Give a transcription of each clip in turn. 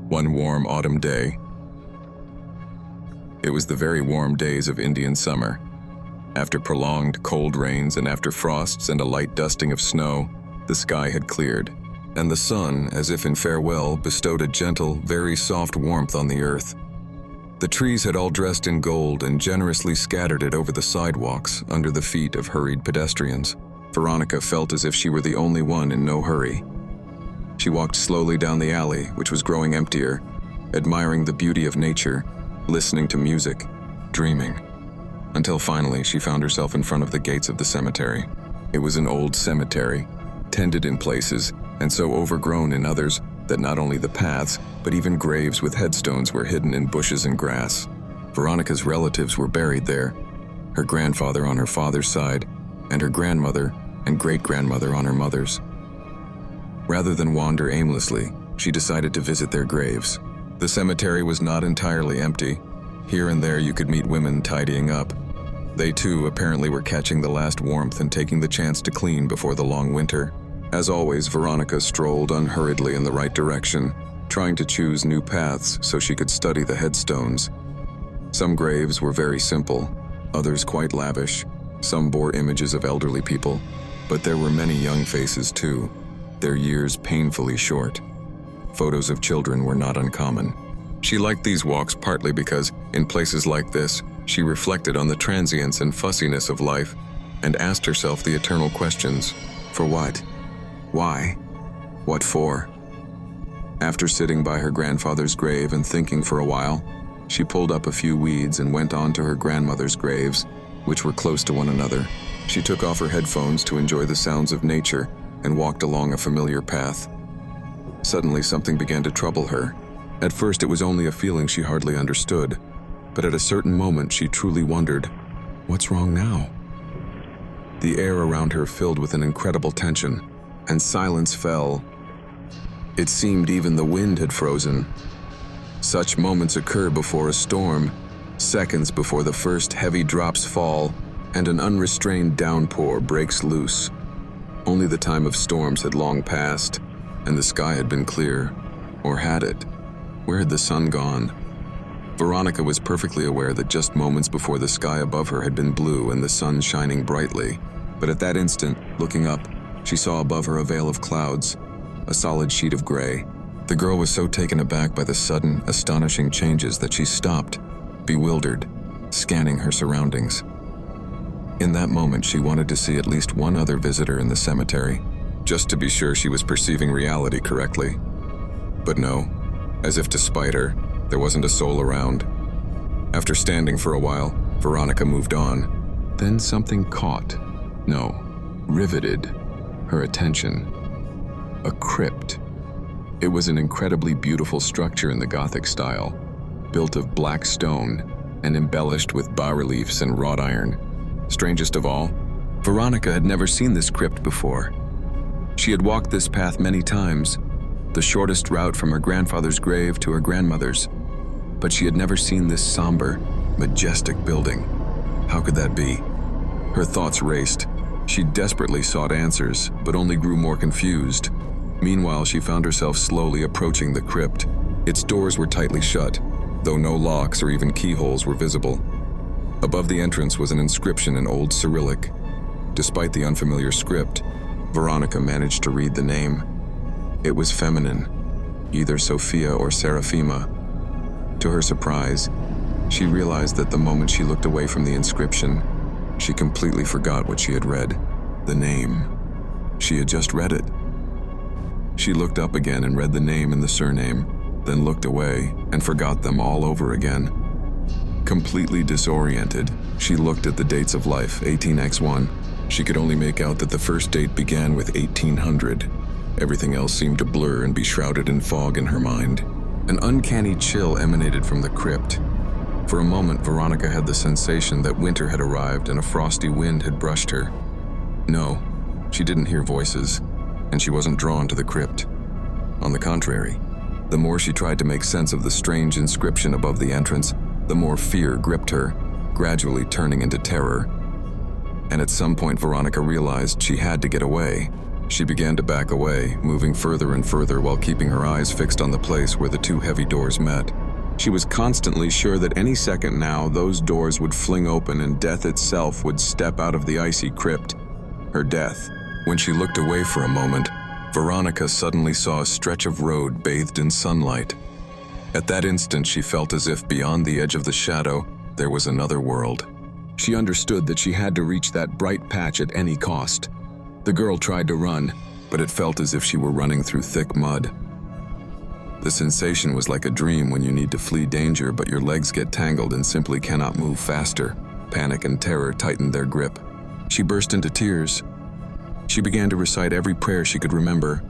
One warm autumn day. It was the very warm days of Indian summer. After prolonged cold rains and after frosts and a light dusting of snow, the sky had cleared, and the sun, as if in farewell, bestowed a gentle, very soft warmth on the earth. The trees had all dressed in gold and generously scattered it over the sidewalks under the feet of hurried pedestrians. Veronica felt as if she were the only one in no hurry. She walked slowly down the alley, which was growing emptier, admiring the beauty of nature, listening to music, dreaming, until finally she found herself in front of the gates of the cemetery. It was an old cemetery, tended in places, and so overgrown in others that not only the paths, but even graves with headstones were hidden in bushes and grass. Veronica's relatives were buried there, her grandfather on her father's side, and her grandmother and great-grandmother on her mother's. Rather than wander aimlessly, she decided to visit their graves. The cemetery was not entirely empty. Here and there you could meet women tidying up. They too apparently were catching the last warmth and taking the chance to clean before the long winter. As always, Veronica strolled unhurriedly in the right direction, trying to choose new paths so she could study the headstones. Some graves were very simple, others quite lavish. Some bore images of elderly people, but there were many young faces too, their years painfully short. Photos of children were not uncommon. She liked these walks partly because, in places like this, she reflected on the transience and fussiness of life and asked herself the eternal questions. For what? Why? What for? After sitting by her grandfather's grave and thinking for a while, she pulled up a few weeds and went on to her grandmother's graves, which were close to one another. She took off her headphones to enjoy the sounds of nature and walked along a familiar path. Suddenly, something began to trouble her. At first, it was only a feeling she hardly understood, but at a certain moment, she truly wondered, what's wrong now? The air around her filled with an incredible tension, and silence fell. It seemed even the wind had frozen. Such moments occur before a storm, seconds before the first heavy drops fall, and an unrestrained downpour breaks loose. Only the time of storms had long passed, and the sky had been clear. Or had it? Where had the sun gone? Veronica was perfectly aware that just moments before the sky above her had been blue and the sun shining brightly. But at that instant, looking up, she saw above her a veil of clouds, a solid sheet of gray. The girl was so taken aback by the sudden, astonishing changes that she stopped, bewildered, scanning her surroundings. In that moment, she wanted to see at least one other visitor in the cemetery, just to be sure she was perceiving reality correctly. But no, as if to spite her, there wasn't a soul around. After standing for a while, Veronica moved on. Then something riveted her attention. A crypt. It was an incredibly beautiful structure in the Gothic style, built of black stone and embellished with bas-reliefs and wrought iron. Strangest of all, Veronica had never seen this crypt before. She had walked this path many times, the shortest route from her grandfather's grave to her grandmother's, but she had never seen this somber, majestic building. How could that be? Her thoughts raced. She desperately sought answers, but only grew more confused. Meanwhile, she found herself slowly approaching the crypt. Its doors were tightly shut, though no locks or even keyholes were visible. Above the entrance was an inscription in Old Cyrillic. Despite the unfamiliar script, Veronica managed to read the name. It was feminine, either Sophia or Seraphima. To her surprise, she realized that the moment she looked away from the inscription, she completely forgot what she had read. The name. She had just read it. She looked up again and read the name and the surname, then looked away and forgot them all over again. Completely disoriented, she looked at the dates of life, 18x1. She could only make out that the first date began with 1800. Everything else seemed to blur and be shrouded in fog in her mind. An uncanny chill emanated from the crypt. For a moment, Veronica had the sensation that winter had arrived and a frosty wind had brushed her. No, she didn't hear voices, and she wasn't drawn to the crypt. On the contrary, the more she tried to make sense of the strange inscription above the entrance, the more fear gripped her, gradually turning into terror. And at some point, Veronica realized she had to get away. She began to back away, moving further and further while keeping her eyes fixed on the place where the two heavy doors met. She was constantly sure that any second now, those doors would fling open and death itself would step out of the icy crypt. Her death. When she looked away for a moment, Veronica suddenly saw a stretch of road bathed in sunlight. At that instant, she felt as if beyond the edge of the shadow, there was another world. She understood that she had to reach that bright patch at any cost. The girl tried to run, but it felt as if she were running through thick mud. The sensation was like a dream when you need to flee danger, but your legs get tangled and simply cannot move faster. Panic and terror tightened their grip. She burst into tears. She began to recite every prayer she could remember,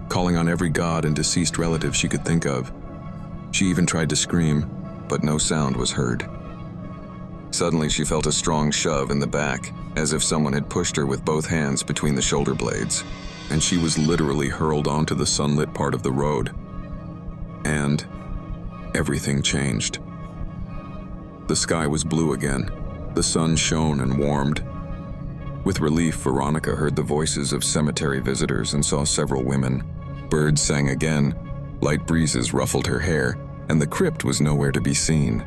calling on every god and deceased relative she could think of. She even tried to scream, but no sound was heard. Suddenly, she felt a strong shove in the back, as if someone had pushed her with both hands between the shoulder blades, and she was literally hurled onto the sunlit part of the road. And everything changed. The sky was blue again. The sun shone and warmed. With relief, Veronica heard the voices of cemetery visitors and saw several women. Birds sang again, light breezes ruffled her hair, and the crypt was nowhere to be seen.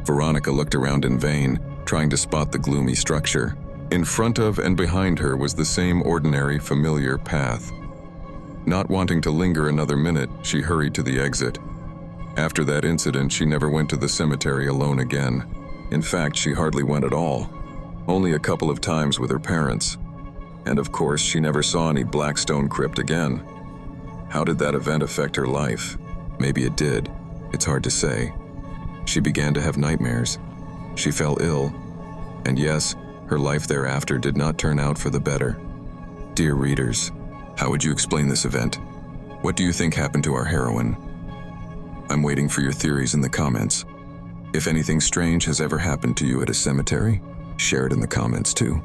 Veronica looked around in vain, trying to spot the gloomy structure. In front of and behind her was the same ordinary, familiar path. Not wanting to linger another minute, she hurried to the exit. After that incident, she never went to the cemetery alone again. In fact, she hardly went at all. Only a couple of times with her parents. And of course, she never saw any Blackstone crypt again. How did that event affect her life? Maybe it did. It's hard to say. She began to have nightmares. She fell ill. And yes, her life thereafter did not turn out for the better. Dear readers, how would you explain this event? What do you think happened to our heroine? I'm waiting for your theories in the comments. If anything strange has ever happened to you at a cemetery, share it in the comments too.